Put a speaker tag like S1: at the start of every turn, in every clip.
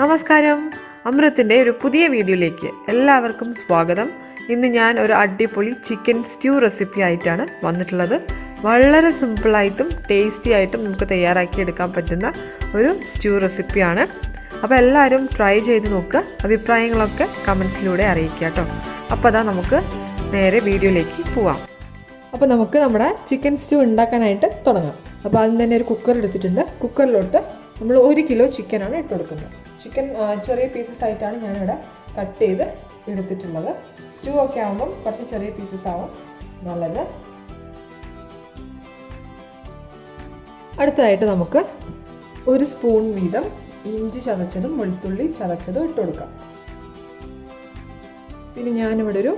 S1: നമസ്കാരം. അമൃത്തിൻ്റെ ഒരു പുതിയ വീഡിയോയിലേക്ക് എല്ലാവർക്കും സ്വാഗതം. ഇന്ന് ഞാൻ ഒരു അടിപൊളി ചിക്കൻ സ്റ്റ്യൂ റെസിപ്പി ആയിട്ടാണ് വന്നിട്ടുള്ളത്. വളരെ സിമ്പിളായിട്ടും ടേസ്റ്റി ആയിട്ടും നമുക്ക് തയ്യാറാക്കിയെടുക്കാൻ പറ്റുന്ന ഒരു സ്റ്റ്യൂ റെസിപ്പിയാണ്. അപ്പോൾ എല്ലാവരും ട്രൈ ചെയ്ത് നോക്കുക. അഭിപ്രായങ്ങളൊക്കെ കമൻസിലൂടെ അറിയിക്കുക കേട്ടോ. അപ്പോൾ അതാ നമുക്ക് നേരെ വീഡിയോയിലേക്ക് പോവാം. അപ്പോൾ നമുക്ക് നമ്മുടെ ചിക്കൻ സ്റ്റ്യൂ ഉണ്ടാക്കാനായിട്ട് തുടങ്ങാം. അപ്പോൾ അതിന് തന്നെ ഒരു കുക്കർ എടുത്തിട്ടുണ്ട്. കുക്കറിലോട്ട് നമ്മൾ 1 കിലോ ചിക്കനാണ് ഇട്ട് കൊടുക്കുന്നത്. ചിക്കൻ ചെറിയ പീസസ് ആയിട്ടാണ് ഞാനിവിടെ കട്ട് ചെയ്ത് എടുത്തിട്ടുള്ളത്. സ്റ്റ്യൂ ഒക്കെ ആകുമ്പം കുറച്ച് ചെറിയ പീസസ് ആവും നല്ലത്. അടുത്തതായിട്ട് നമുക്ക് 1 സ്പൂൺ വീതം ഇഞ്ചി ചതച്ചതും വെളുത്തുള്ളി ചതച്ചതും ഇട്ട് കൊടുക്കാം. പിന്നെ ഞാനിവിടെ ഒരു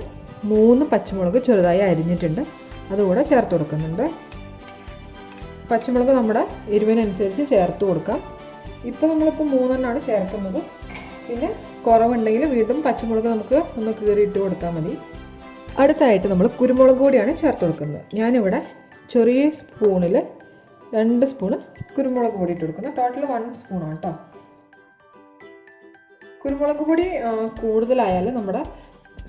S1: 3 പച്ചമുളക് ചെറുതായി അരിഞ്ഞിട്ടുണ്ട്, അതുകൂടെ ചേർത്ത് കൊടുക്കുന്നുണ്ട്. പച്ചമുളക് നമ്മുടെ എരിവിനനുസരിച്ച് ചേർത്ത് കൊടുക്കാം. ഇപ്പോൾ നമ്മളിപ്പോൾ 3 ചേർക്കുന്നത്. പിന്നെ കുറവുണ്ടെങ്കിൽ വീണ്ടും പച്ചമുളക് നമുക്ക് ഒന്ന് കീറിയിട്ട് കൊടുത്താൽ മതി. അടുത്തായിട്ട് നമ്മൾ കുരുമുളക് പൊടിയാണ് ചേർത്ത് കൊടുക്കുന്നത്. ഞാനിവിടെ ചെറിയ സ്പൂണിൽ 2 സ്പൂണ് കുരുമുളക് പൊടി ഇട്ട് കൊടുക്കുന്നത്. ടോട്ടൽ 1 സ്പൂണാണ് കേട്ടോ. കുരുമുളക് പൊടി കൂടുതലായാൽ നമ്മുടെ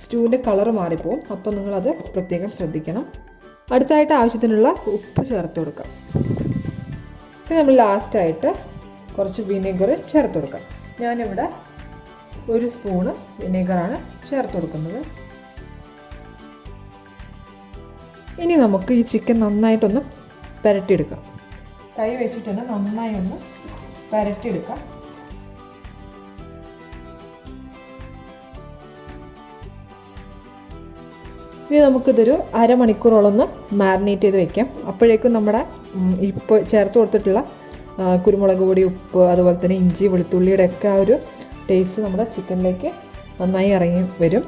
S1: സ്റ്റ്യൂവിൻ്റെ കളർ മാറിപ്പോവും. അപ്പോൾ നിങ്ങളത് പ്രത്യേകം ശ്രദ്ധിക്കണം. അടുത്തായിട്ട് ആവശ്യത്തിനുള്ള ഉപ്പ് ചേർത്ത് കൊടുക്കാം. പിന്നെ നമ്മൾ ലാസ്റ്റായിട്ട് കുറച്ച് വിനെഗർ ചേർത്ത് കൊടുക്കാം. ഞാനിവിടെ 1 സ്പൂണ് വിനെഗറാണ് ചേർത്ത് കൊടുക്കുന്നത്. ഇനി നമുക്ക് ഈ ചിക്കൻ നന്നായിട്ടൊന്ന് പുരട്ടിയെടുക്കാം. കൈ വെച്ചിട്ടൊന്ന് നന്നായി ഒന്ന് പുരട്ടിയെടുക്കാം. ഇനി നമുക്കിതൊരു അരമണിക്കൂറോളം ഒന്ന് മാരിനേറ്റ് ചെയ്ത് വെക്കാം. അപ്പോഴേക്കും നമ്മുടെ ഇപ്പോൾ ചേർത്ത് കൊടുത്തിട്ടുള്ള കുരുമുളക് പൊടി, ഉപ്പ്, അതുപോലെ തന്നെ ഇഞ്ചി വെളുത്തുള്ളിയുടെ ഒക്കെ ആ ഒരു ടേസ്റ്റ് നമ്മുടെ ചിക്കനിലേക്ക് നന്നായി ഇറങ്ങി വരും.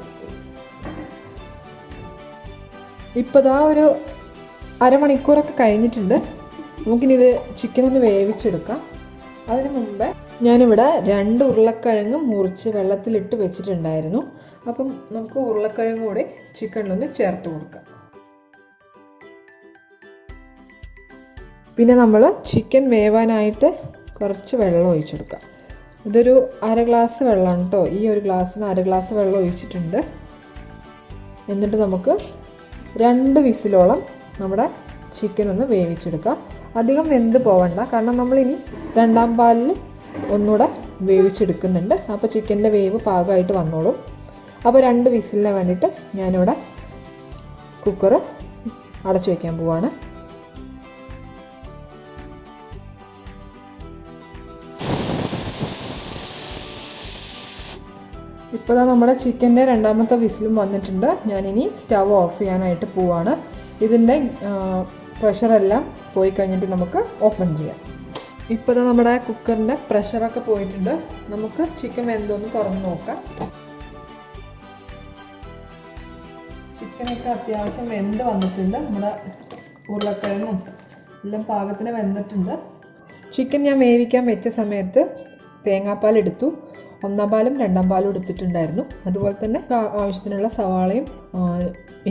S1: ഇപ്പോൾ ഇതാ ഒരു അരമണിക്കൂറൊക്കെ കഴിഞ്ഞിട്ടുണ്ട്. നമുക്കിനി ഇത് ചിക്കനൊന്ന് വേവിച്ചെടുക്കാം. അതിന് മുമ്പേ ഞാനിവിടെ 2 ഉരുളക്കിഴങ്ങ് മുറിച്ച് വെള്ളത്തിലിട്ട് വെച്ചിട്ടുണ്ടായിരുന്നു. അപ്പം നമുക്ക് ഉരുളക്കിഴങ്ങ് കൂടി ചിക്കനിലൊന്ന് ചേർത്ത് കൊടുക്കാം. പിന്നെ നമ്മൾ ചിക്കൻ വേവാനായിട്ട് കുറച്ച് വെള്ളം ഒഴിച്ചെടുക്കാം. ഇതൊരു 1/2 ഗ്ലാസ് വെള്ളമാണ് കേട്ടോ. ഈ ഒരു ഗ്ലാസ്സിന് 1/2 ഗ്ലാസ് വെള്ളം ഒഴിച്ചിട്ടുണ്ട്. എന്നിട്ട് നമുക്ക് 2 വിസിലോളം നമ്മുടെ ചിക്കൻ ഒന്ന് വേവിച്ചെടുക്കാം. അധികം വെന്ത് പോവണ്ട, കാരണം നമ്മളിനി 2ാം പാലിൽ ഒന്നുകൂടെ വേവിച്ചെടുക്കുന്നുണ്ട്. അപ്പോൾ ചിക്കൻ്റെ വേവ് പാകമായിട്ട് വന്നോളും. അപ്പോൾ 2 വിസിലിന് വേണ്ടിയിട്ട് ഞാനിവിടെ കുക്കർ അടച്ചു വയ്ക്കാൻ പോവാണ്. ഇപ്പോൾ നമ്മുടെ ചിക്കൻ്റെ 2ാമത്തെ വിസിലും വന്നിട്ടുണ്ട്. ഞാനിനി സ്റ്റവ് ഓഫ് ചെയ്യാനായിട്ട് പോവാണ്. ഇതിൻ്റെ പ്രഷറെല്ലാം പോയി കഴിഞ്ഞിട്ട് നമുക്ക് ഓപ്പൺ ചെയ്യാം. ഇപ്പോൾ നമ്മുടെ കുക്കറിൻ്റെ പ്രഷറൊക്കെ പോയിട്ടുണ്ട്. നമുക്ക് ചിക്കൻ വെന്തോന്ന് തുറന്ന് നോക്കാം. ചിക്കനൊക്കെ അത്യാവശ്യം വെന്ത് വന്നിട്ടുണ്ട്. നമ്മുടെ ഉരുളക്കിഴങ്ങും എല്ലാം പാകത്തിന് വെന്തിട്ടുണ്ട്. ചിക്കൻ ഞാൻ വേവിക്കാൻ വെച്ച സമയത്ത് തേങ്ങാപ്പാൽ എടുത്തു. 1ാം പാലും 2ാം പാലും എടുത്തിട്ടുണ്ടായിരുന്നു. അതുപോലെ തന്നെ ആവശ്യത്തിനുള്ള സവാളയും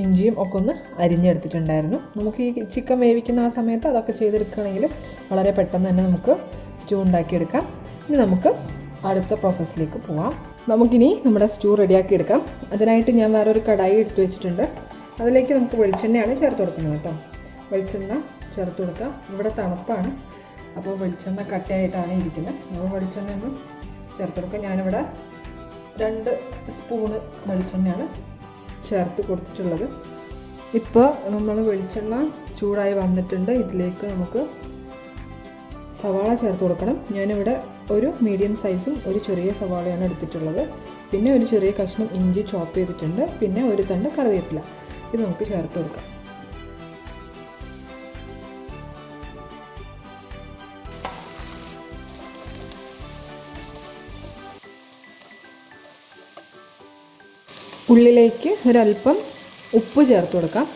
S1: ഇഞ്ചിയും ഒക്കെ ഒന്ന് അരിഞ്ഞെടുത്തിട്ടുണ്ടായിരുന്നു. നമുക്ക് ഈ ചിക്കൻ വേവിക്കുന്ന ആ സമയത്ത് അതൊക്കെ ചെയ്തെടുക്കുകയാണെങ്കിൽ വളരെ പെട്ടെന്ന് തന്നെ നമുക്ക് സ്റ്റ്യൂ ഉണ്ടാക്കിയെടുക്കാം. ഇനി നമുക്ക് അടുത്ത പ്രോസസ്സിലേക്ക് പോവാം. നമുക്കിനി നമ്മുടെ സ്റ്റ്യൂ റെഡിയാക്കി എടുക്കാം. അതിനായിട്ട് ഞാൻ വേറൊരു കടായി എടുത്തു വെച്ചിട്ടുണ്ട്. അതിലേക്ക് നമുക്ക് വെളിച്ചെണ്ണയാണ് ചേർത്ത് കൊടുക്കുന്നത് കേട്ടോ. വെളിച്ചെണ്ണ ചേർത്ത് കൊടുക്കാം. ഇവിടെ തണുപ്പാണ്, അപ്പോൾ വെളിച്ചെണ്ണ കട്ടയായിട്ടാണ് ഇരിക്കുന്നത്. നമ്മൾ വെളിച്ചെണ്ണ ഒന്ന് ചേർത്ത് കൊടുക്കുക. ഞാനിവിടെ 2 സ്പൂണ് വെളിച്ചെണ്ണയാണ് ചേർത്ത് കൊടുത്തിട്ടുള്ളത്. ഇപ്പോൾ നമ്മൾ വെളിച്ചെണ്ണ ചൂടായി വന്നിട്ടുണ്ട്. ഇതിലേക്ക് നമുക്ക് സവാള ചേർത്ത് കൊടുക്കണം. ഞാനിവിടെ ഒരു മീഡിയം സൈസും ഒരു ചെറിയ സവാളയാണ് എടുത്തിട്ടുള്ളത്. പിന്നെ ഒരു ചെറിയ കഷ്ണം ഇഞ്ചി ചോപ്പ് ചെയ്തിട്ടുണ്ട്. പിന്നെ ഒരു തണ്ട് കറിവേപ്പില. ഇത് നമുക്ക് ചേർത്ത് കൊടുക്കാം. ഉള്ളിലേക്ക് ഒരല്പം ഉപ്പ് ചേർത്ത് കൊടുക്കാം.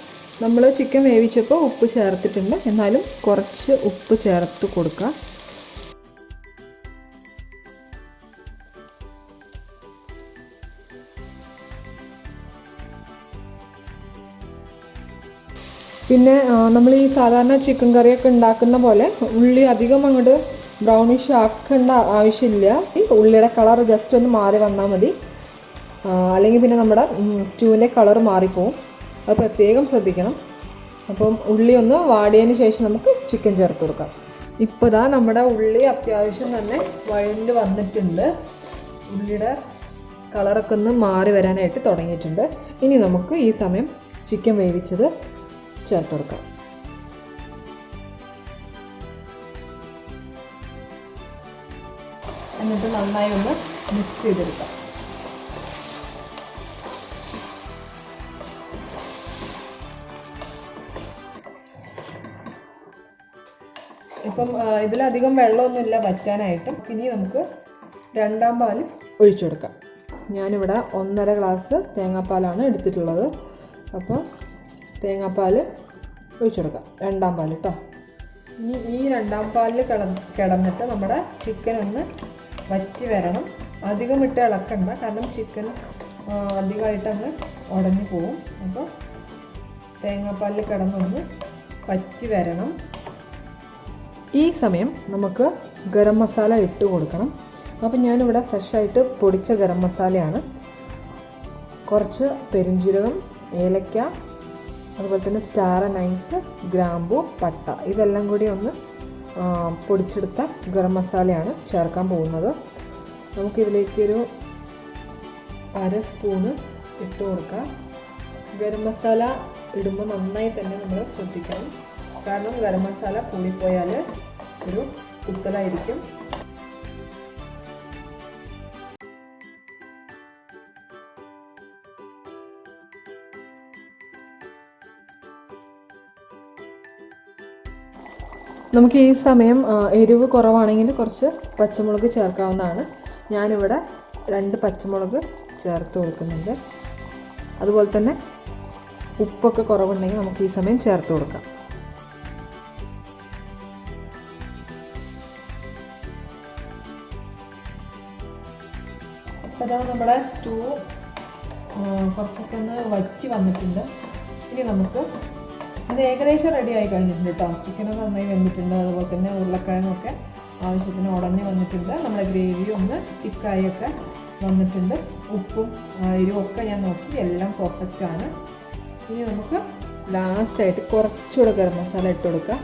S1: നമ്മൾ ചിക്കൻ വേവിച്ചപ്പോൾ ഉപ്പ് ചേർത്തിട്ടുണ്ട്, എന്നാലും കുറച്ച് ഉപ്പ് ചേർത്ത് കൊടുക്കാം. പിന്നെ നമ്മൾ ഈ സാധാരണ ചിക്കൻ കറിയൊക്കെ ഉണ്ടാക്കുന്ന പോലെ ഉള്ളി അധികം അങ്ങോട്ട് ബ്രൗണിഷ് ആക്കേണ്ട ആവശ്യമില്ല. ഉള്ളിയുടെ കളർ ജസ്റ്റ് ഒന്ന് മാറി വന്നാൽ മതി. അല്ലെങ്കിൽ പിന്നെ നമ്മുടെ സ്റ്റൂവിൻ്റെ കളർ മാറിപ്പോവും. അത് പ്രത്യേകം ശ്രദ്ധിക്കണം. അപ്പം ഉള്ളി ഒന്ന് വാടിയതിന് ശേഷം നമുക്ക് ചിക്കൻ ചേർത്ത് കൊടുക്കാം. ഇപ്പോൾ ഇതാ നമ്മുടെ ഉള്ളി അത്യാവശ്യം തന്നെ വഴണ്ട് വന്നിട്ടുണ്ട്. ഉള്ളിയുടെ കളറൊക്കെ ഒന്ന് മാറി വരാനായിട്ട് തുടങ്ങിയിട്ടുണ്ട്. ഇനി നമുക്ക് ഈ സമയം ചിക്കൻ വേവിച്ചത് ചേർത്ത് കൊടുക്കാം. എന്നിട്ട് നന്നായി ഒന്ന് മിക്സ് ചെയ്തെടുക്കാം. ഇപ്പം ഇതിലധികം വെള്ളമൊന്നുമില്ല വറ്റാനായിട്ടും. ഇനി നമുക്ക് രണ്ടാം പാൽ ഒഴിച്ചു കൊടുക്കാം. ഞാനിവിടെ 1.5 ഗ്ലാസ് തേങ്ങാപ്പാലാണ് എടുത്തിട്ടുള്ളത്. അപ്പോൾ തേങ്ങാപ്പാൽ ഒഴിച്ചു കൊടുക്കാം, രണ്ടാം പാൽ കേട്ടോ. ഇനി ഈ രണ്ടാം പാലിൽ കിടന്നിട്ട് നമ്മുടെ ചിക്കൻ ഒന്ന് വറ്റി വരണം. അധികം ഇട്ട് ഇളക്കണ്ട, കാരണം ചിക്കൻ അധികമായിട്ടങ്ങ് ഉടഞ്ഞു പോവും. അപ്പോൾ തേങ്ങാപ്പാലിൽ കിടന്നൊന്ന് വറ്റി വരണം. ഈ സമയം നമുക്ക് ഗരം മസാല ഇട്ട് കൊടുക്കണം. അപ്പം ഞാനിവിടെ ഫ്രഷായിട്ട് പൊടിച്ച ഗരം മസാലയാണ്. കുറച്ച് പെരുംജീരകം, ഏലക്ക, അതുപോലെ തന്നെ സ്റ്റാർ അനൈസ്, ഗ്രാമ്പു, പട്ട, ഇതെല്ലാം കൂടി ഒന്ന് പൊടിച്ചെടുത്ത ഗരം മസാലയാണ് ചേർക്കാൻ പോകുന്നത്. നമുക്കിതിലേക്കൊരു 1/2 സ്പൂണ് ഇട്ട് കൊടുക്കാം. ഗരം മസാല ഇടുമ്പോൾ നന്നായി തന്നെ നമ്മൾ ശ്രദ്ധിക്കണം. കാരണം ഗരം മസാല കൂടിപ്പോയാൽ ഒരു കുത്തലായിരിക്കും. നമുക്ക് ഈ സമയം എരിവ് കുറവാണെങ്കിൽ കുറച്ച് പച്ചമുളക് ചേർക്കാവുന്നതാണ്. ഞാനിവിടെ 2 പച്ചമുളക് ചേർത്ത് കൊടുക്കുന്നുണ്ട്. അതുപോലെ തന്നെ ഉപ്പൊക്കെ കുറവുണ്ടെങ്കിൽ നമുക്ക് ഈ സമയം ചേർത്ത് കൊടുക്കാം. അപ്പോൾ അതാണ് നമ്മുടെ സ്റ്റൂ കുറച്ചൊക്കെ ഒന്ന് വറ്റി വന്നിട്ടുണ്ട്. ഇനി നമുക്ക് ഇത് ഏകദേശം റെഡി ആയി കഴിഞ്ഞിട്ടുണ്ട് കേട്ടോ. ചിക്കനൊക്കെ നന്നായി വെന്തിട്ടുണ്ട്. അതുപോലെ തന്നെ ഉരുളക്കിഴങ്ങൊക്കെ ആവശ്യത്തിന് ഉടഞ്ഞ് വന്നിട്ടുണ്ട്. നമ്മുടെ ഗ്രേവി ഒന്ന് തിക്കായൊക്കെ വന്നിട്ടുണ്ട്. ഉപ്പും എരിവൊക്കെ ഞാൻ നോക്കി, എല്ലാം പെർഫെക്റ്റ് ആണ്. ഇനി നമുക്ക് ലാസ്റ്റായിട്ട് കുറച്ചുകൂടെ ഗരം മസാല ഇട്ട് കൊടുക്കാം.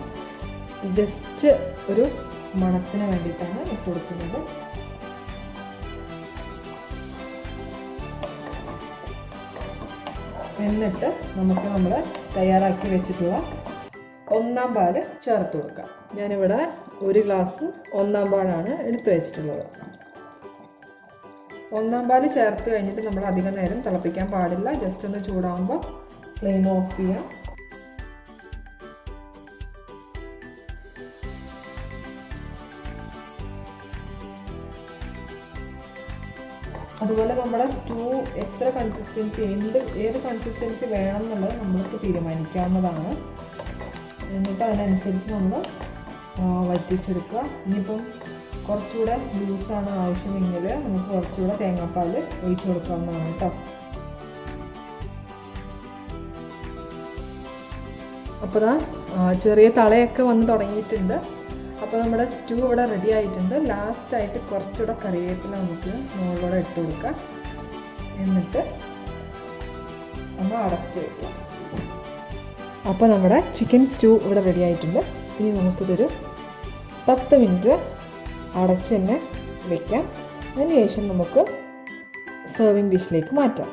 S1: ജസ്റ്റ് ഒരു മണത്തിന് വേണ്ടിയിട്ടാണ് ഇട്ട് കൊടുക്കുന്നത്. എന്നിട്ട് നമുക്ക് നമ്മൾ തയ്യാറാക്കി വെച്ചിട്ടുള്ള 1-ാം പാൽ ചേർത്ത് കൊടുക്കാം. ഞാനിവിടെ 1 ഗ്ലാസ് 1-ാം പാലാണ് എടുത്തു വെച്ചിട്ടുള്ളത്. 1-ാം പാൽ ചേർത്ത് കഴിഞ്ഞിട്ട് നമ്മൾ അധികം നേരം തിളപ്പിക്കാൻ പാടില്ല. ജസ്റ്റ് ഒന്ന് ചൂടാകുമ്പോൾ ഫ്ലെയിം ഓഫ് ചെയ്യാം. അതുപോലെ നമ്മുടെ സ്റ്റൂ എത്ര കൺസിസ്റ്റൻസി, ഏത് കൺസിസ്റ്റൻസി വേണം എന്നുള്ളത് നമ്മൾക്ക് തീരുമാനിക്കാവുന്നതാണ്. എന്നിട്ട് അതിനനുസരിച്ച് നമ്മൾ വറ്റിച്ചെടുക്കുക. ഇനിയിപ്പം കുറച്ചുകൂടെ ലൂസാണ് ആവശ്യമെങ്കിൽ നമുക്ക് കുറച്ചുകൂടെ തേങ്ങാപ്പാൽ ഒഴിച്ചു കൊടുക്കാവുന്നതാണ് കേട്ടോ. അപ്പോൾ ചെറിയ തളയൊക്കെ വന്ന് തുടങ്ങിയിട്ടുണ്ട്. അപ്പോൾ നമ്മുടെ സ്റ്റൂ ഇവിടെ റെഡി ആയിട്ടുണ്ട്. ലാസ്റ്റായിട്ട് കുറച്ചുകൂടെ കറിവേപ്പില നമുക്ക് മുകളിലൂടെ ഇട്ട് കൊടുക്കാം. എന്നിട്ട് നമ്മൾ അടച്ച് വയ്ക്കാം. അപ്പോൾ നമ്മുടെ ചിക്കൻ സ്റ്റൂ ഇവിടെ റെഡി ആയിട്ടുണ്ട്. ഇനി നമുക്കിതൊരു 10 മിനിറ്റ് അടച്ച് തന്നെ വയ്ക്കാം. അതിനുശേഷം നമുക്ക് സെർവിങ് ഡിഷിലേക്ക് മാറ്റാം.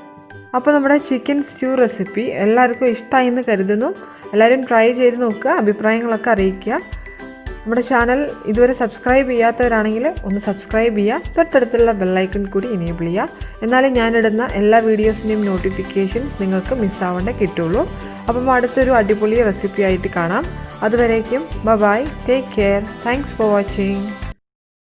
S1: അപ്പോൾ നമ്മുടെ ചിക്കൻ സ്റ്റൂ റെസിപ്പി എല്ലാവർക്കും ഇഷ്ടമായി എന്ന് കരുതുന്നു. എല്ലാവരും ട്രൈ ചെയ്ത് നോക്കുക, അഭിപ്രായങ്ങളൊക്കെ അറിയിക്കുക. നമ്മുടെ ചാനൽ ഇതുവരെ സബ്സ്ക്രൈബ് ചെയ്യാത്തവരാണെങ്കിൽ ഒന്ന് സബ്സ്ക്രൈബ് ചെയ്യുക. തൊട്ടടുത്തുള്ള ബെല്ലൈക്കൺ കൂടി എനേബിൾ ചെയ്യുക. എന്നാലേ ഞാനിടുന്ന എല്ലാ വീഡിയോസിൻ്റെയും നോട്ടിഫിക്കേഷൻസ് നിങ്ങൾക്ക് മിസ്സാവാണ്ട് കിട്ടുള്ളൂ. അപ്പം അടുത്തൊരു അടിപൊളി റെസിപ്പി ആയിട്ട് കാണാം. അതുവരേക്കും bye, take care, thanks for watching.